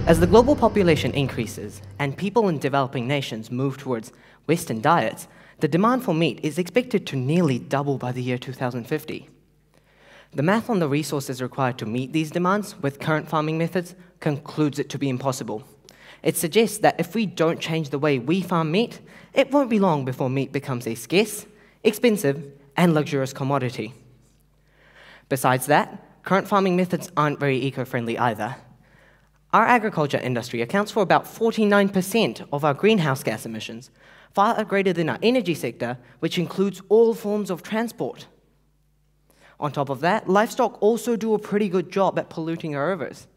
As the global population increases and people in developing nations move towards Western diets, the demand for meat is expected to nearly double by the year 2050. The math on the resources required to meet these demands with current farming methods concludes it to be impossible. It suggests that if we don't change the way we farm meat, it won't be long before meat becomes a scarce, expensive, and luxurious commodity. Besides that, current farming methods aren't very eco-friendly either. Our agriculture industry accounts for about 49% of our greenhouse gas emissions, far greater than our energy sector, which includes all forms of transport. On top of that, livestock also do a pretty good job at polluting our rivers.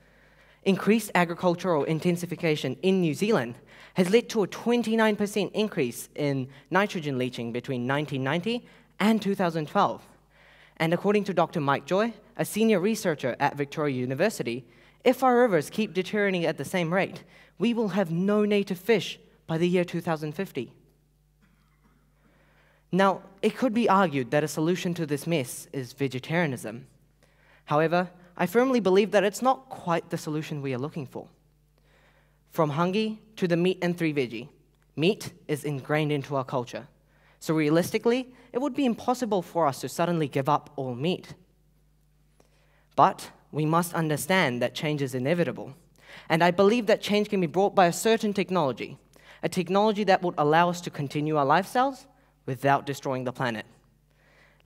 Increased agricultural intensification in New Zealand has led to a 29% increase in nitrogen leaching between 1990 and 2012. And according to Dr. Mike Joy, a senior researcher at Victoria University, if our rivers keep deteriorating at the same rate, we will have no native fish by the year 2050. Now, it could be argued that a solution to this mess is vegetarianism. However, I firmly believe that it's not quite the solution we are looking for. From hungry to the meat and three veggie, meat is ingrained into our culture. So realistically, it would be impossible for us to suddenly give up all meat. But we must understand that change is inevitable. And I believe that change can be brought by a certain technology, a technology that would allow us to continue our lifestyles without destroying the planet.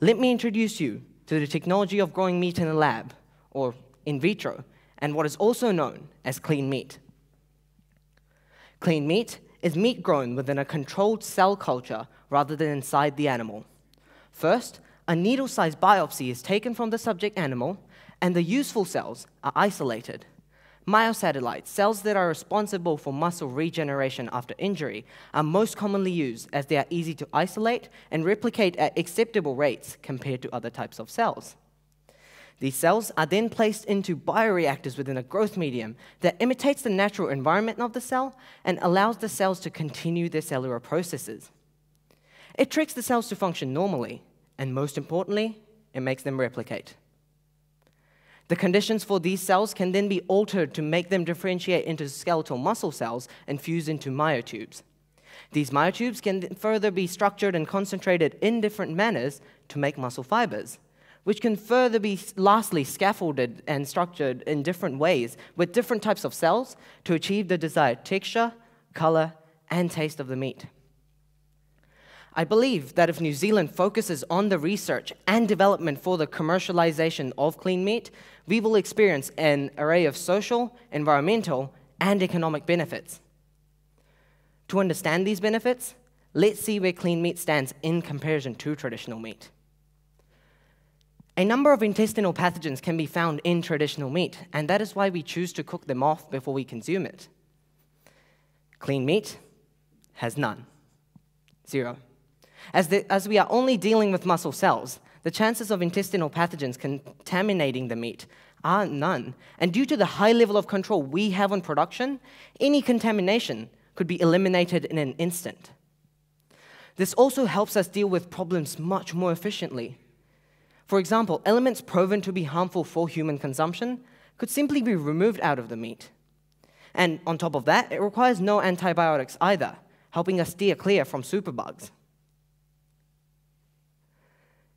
Let me introduce you to the technology of growing meat in a lab, or in vitro, and what is also known as clean meat. Clean meat is meat grown within a controlled cell culture rather than inside the animal. First, a needle-sized biopsy is taken from the subject animal, and the useful cells are isolated. Myosatellites, cells that are responsible for muscle regeneration after injury, are most commonly used as they are easy to isolate and replicate at acceptable rates compared to other types of cells. These cells are then placed into bioreactors within a growth medium that imitates the natural environment of the cell and allows the cells to continue their cellular processes. It tricks the cells to function normally, and most importantly, it makes them replicate. The conditions for these cells can then be altered to make them differentiate into skeletal muscle cells and fuse into myotubes. These myotubes can further be structured and concentrated in different manners to make muscle fibers, which can further be lastly scaffolded and structured in different ways with different types of cells to achieve the desired texture, color, and taste of the meat. I believe that if New Zealand focuses on the research and development for the commercialization of clean meat, we will experience an array of social, environmental, and economic benefits. To understand these benefits, let's see where clean meat stands in comparison to traditional meat. A number of intestinal pathogens can be found in traditional meat, and that is why we choose to cook them off before we consume it. Clean meat has none. Zero. As we are only dealing with muscle cells, the chances of intestinal pathogens contaminating the meat are none. And due to the high level of control we have on production, any contamination could be eliminated in an instant. This also helps us deal with problems much more efficiently. For example, elements proven to be harmful for human consumption could simply be removed out of the meat. And on top of that, it requires no antibiotics either, helping us steer clear from superbugs.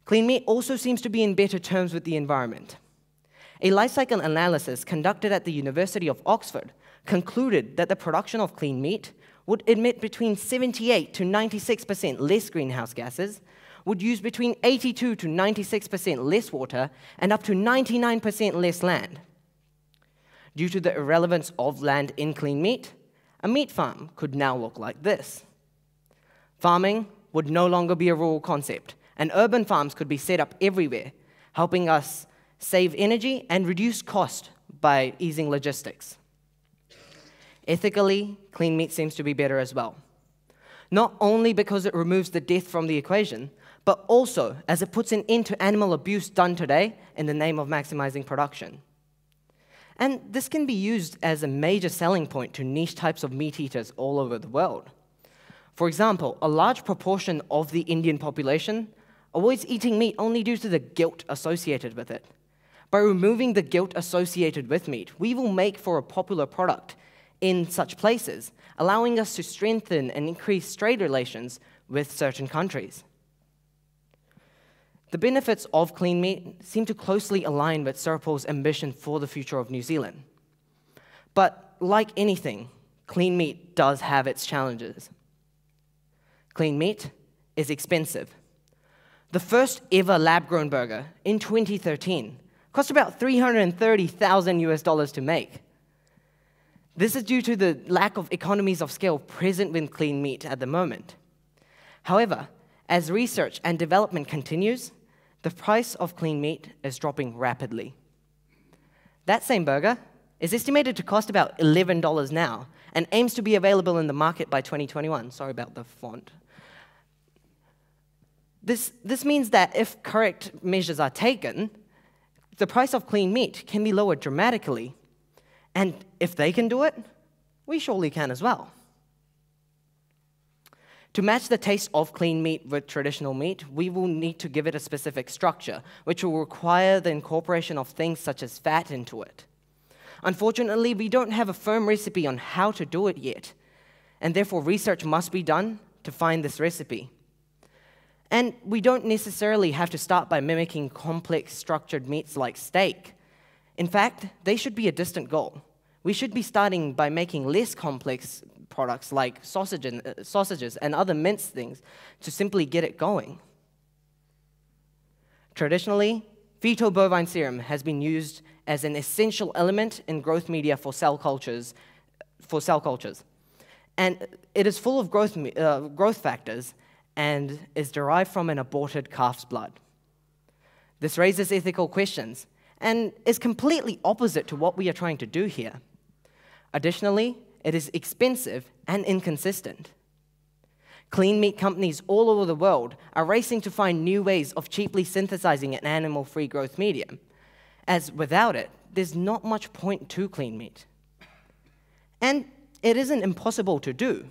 Clean meat also seems to be in better terms with the environment. A life cycle analysis conducted at the University of Oxford concluded that the production of clean meat would emit between 78 to 96% less greenhouse gases, would use between 82 to 96% less water, and up to 99% less land. Due to the irrelevance of land in clean meat, a meat farm could now look like this. Farming would no longer be a rural concept, and urban farms could be set up everywhere, helping us save energy and reduce cost by easing logistics. Ethically, clean meat seems to be better as well. Not only because it removes the death from the equation, but also as it puts an end to animal abuse done today in the name of maximizing production. And this can be used as a major selling point to niche types of meat eaters all over the world. For example, a large proportion of the Indian population avoids eating meat only due to the guilt associated with it. By removing the guilt associated with meat, we will make for a popular product in such places, allowing us to strengthen and increase trade relations with certain countries. The benefits of clean meat seem to closely align with Sir Paul's ambition for the future of New Zealand. But like anything, clean meat does have its challenges. Clean meat is expensive. The first ever lab-grown burger in 2013 cost about $330,000 to make. This is due to the lack of economies of scale present with clean meat at the moment. However, as research and development continues, the price of clean meat is dropping rapidly. That same burger is estimated to cost about $11 now and aims to be available in the market by 2021. Sorry about the font. This means that if correct measures are taken, the price of clean meat can be lowered dramatically. And if they can do it, we surely can as well. To match the taste of clean meat with traditional meat, we will need to give it a specific structure, which will require the incorporation of things such as fat into it. Unfortunately, we don't have a firm recipe on how to do it yet, and therefore research must be done to find this recipe. And we don't necessarily have to start by mimicking complex structured meats like steak. In fact, they should be a distant goal. We should be starting by making less complex products like sausages and other minced things to simply get it going. Traditionally, fetal bovine serum has been used as an essential element in growth media for cell cultures. And it is full of growth factors and is derived from an aborted calf's blood. This raises ethical questions and is completely opposite to what we are trying to do here. Additionally, it is expensive and inconsistent. Clean meat companies all over the world are racing to find new ways of cheaply synthesizing an animal-free growth medium, as without it, there's not much point to clean meat. And it isn't impossible to do.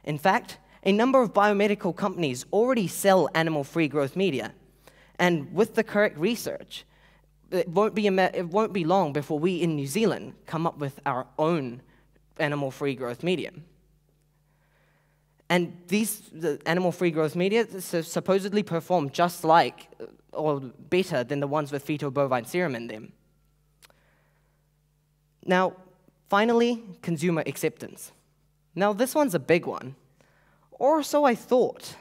In fact, a number of biomedical companies already sell animal-free growth media, and with the correct research, it won't be long before we in New Zealand come up with our own animal-free growth medium. And the animal-free growth media supposedly perform just like or better than the ones with fetal bovine serum in them. Now, finally, consumer acceptance. Now, this one's a big one. Or so I thought.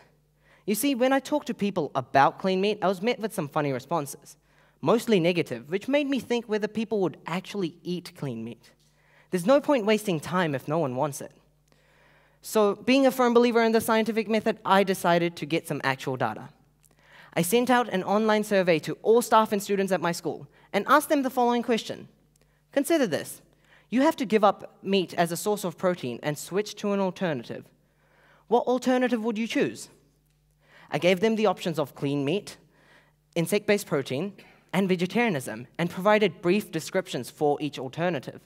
You see, when I talked to people about clean meat, I was met with some funny responses, mostly negative, which made me think whether people would actually eat clean meat. There's no point wasting time if no one wants it. So, being a firm believer in the scientific method, I decided to get some actual data. I sent out an online survey to all staff and students at my school and asked them the following question. Consider this. You have to give up meat as a source of protein and switch to an alternative. What alternative would you choose? I gave them the options of clean meat, insect-based protein, and vegetarianism, and provided brief descriptions for each alternative.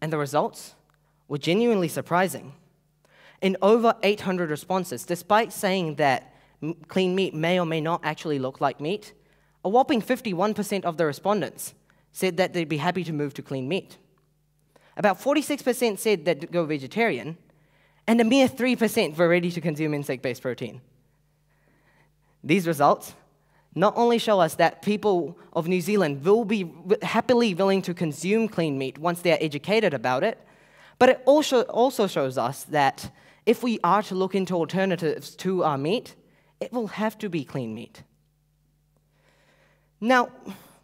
And the results were genuinely surprising. In over 800 responses, despite saying that clean meat may or may not actually look like meat, a whopping 51% of the respondents said that they'd be happy to move to clean meat. About 46% said they'd go vegetarian, and a mere 3% were ready to consume insect-based protein. These results not only show us that people of New Zealand will be happily willing to consume clean meat once they are educated about it, but it also shows us that if we are to look into alternatives to our meat, it will have to be clean meat. Now,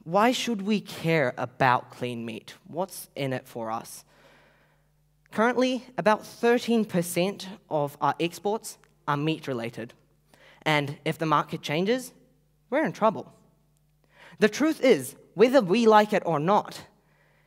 why should we care about clean meat? What's in it for us? Currently, about 13% of our exports are meat-related. And if the market changes, we're in trouble. The truth is, whether we like it or not,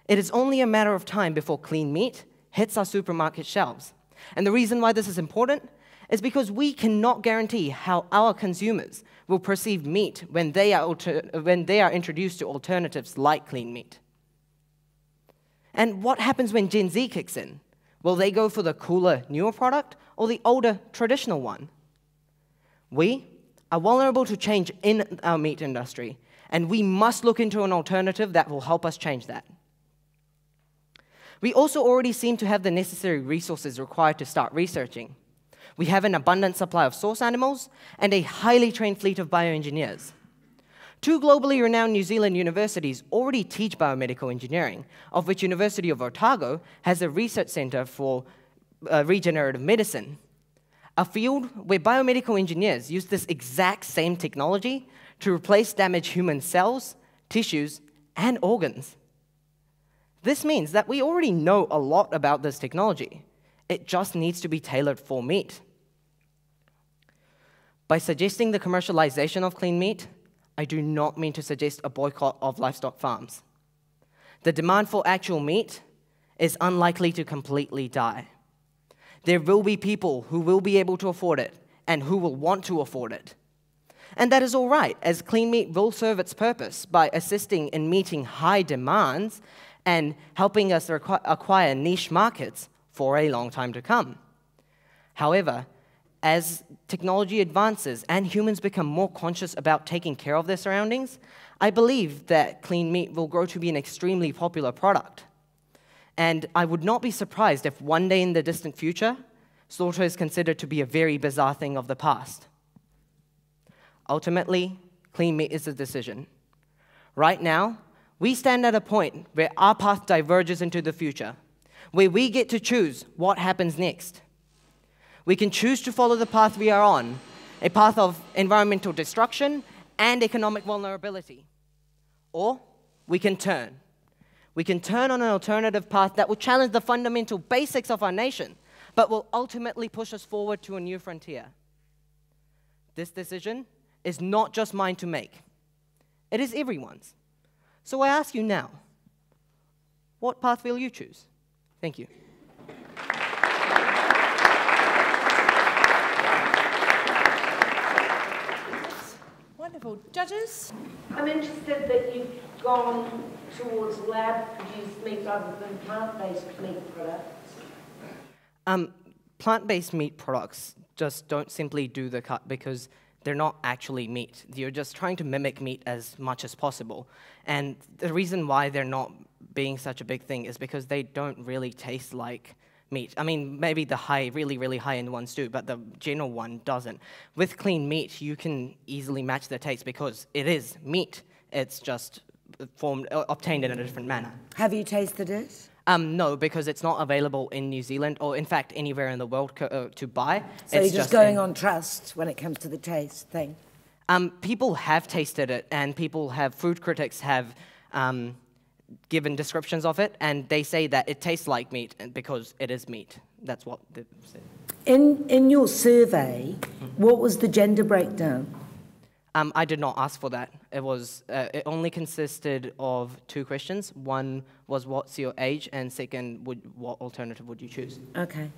it is only a matter of time before clean meat hits our supermarket shelves. And the reason why this is important is because we cannot guarantee how our consumers will perceive meat when they are introduced to alternatives like clean meat. And what happens when Gen Z kicks in? Will they go for the cooler, newer product or the older, traditional one? We are vulnerable to change in our meat industry, and we must look into an alternative that will help us change that. We also already seem to have the necessary resources required to start researching. We have an abundant supply of source animals and a highly trained fleet of bioengineers. 2 globally renowned New Zealand universities already teach biomedical engineering, of which University of Otago has a research centre for regenerative medicine, a field where biomedical engineers use this exact same technology to replace damaged human cells, tissues, and organs. This means that we already know a lot about this technology. It just needs to be tailored for meat. By suggesting the commercialization of clean meat, I do not mean to suggest a boycott of livestock farms. The demand for actual meat is unlikely to completely die. There will be people who will be able to afford it and who will want to afford it. And that is all right, as clean meat will serve its purpose by assisting in meeting high demands and helping us acquire niche markets for a long time to come. However, as technology advances and humans become more conscious about taking care of their surroundings, I believe that clean meat will grow to be an extremely popular product. And I would not be surprised if one day in the distant future, slaughter is considered to be a very bizarre thing of the past. Ultimately, clean meat is a decision. Right now, we stand at a point where our path diverges into the future, where we get to choose what happens next. We can choose to follow the path we are on, a path of environmental destruction and economic vulnerability. Or we can turn. We can turn on an alternative path that will challenge the fundamental basics of our nation, but will ultimately push us forward to a new frontier. This decision is not just mine to make. It is everyone's. So I ask you now, what path will you choose? Thank you. Wonderful. Judges? I'm interested that you've gone towards lab-produced meat rather than plant-based meat products. Plant-based meat products just don't simply do the cut because they're not actually meat. You're just trying to mimic meat as much as possible. And the reason why they're not being such a big thing is because they don't really taste like meat. I mean, maybe the really, really high-end ones do, but the general one doesn't. With clean meat, you can easily match the taste because it is meat. It's just obtained in a different manner. Have you tasted it? No, because it's not available in New Zealand or, in fact, anywhere in the world to buy. So you're just going on trust when it comes to the taste thing? People have tasted it, and food critics have given descriptions of it, and they say that it tastes like meat because it is meat. That's what they say. In your survey, what was the gender breakdown? I did not ask for that. It only consisted of 2 questions. One was, what's your age? And second, what alternative would you choose? Okay.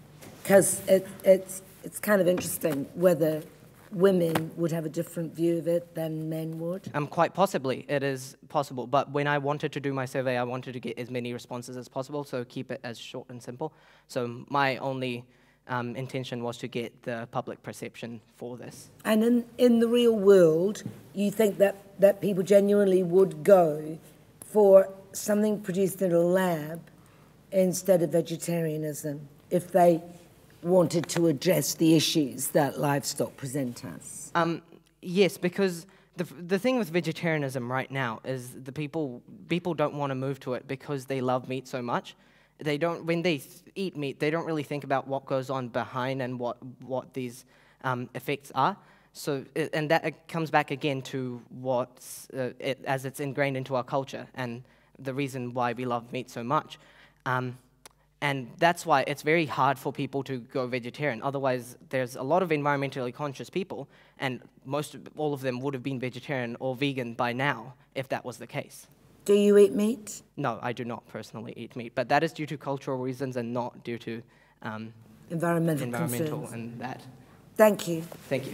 Because it's kind of interesting whether women would have a different view of it than men would. Quite possibly. It is possible. But when I wanted to do my survey, I wanted to get as many responses as possible, so keep it as short and simple. So my only intention was to get the public perception for this. And in the real world, you think that people genuinely would go for something produced in a lab instead of vegetarianism if they wanted to address the issues that livestock present us? Yes, because the thing with vegetarianism right now is the people don't want to move to it because they love meat so much. When they eat meat, they don't really think about what goes on behind and what these effects are. So, and that comes back again to as it's ingrained into our culture and the reason why we love meat so much. And that's why it's very hard for people to go vegetarian. Otherwise, there's a lot of environmentally conscious people, and all of them would have been vegetarian or vegan by now if that was the case. Do you eat meat? No, I do not personally eat meat, but that is due to cultural reasons and not due to environmental concerns. And that. Thank you. Thank you.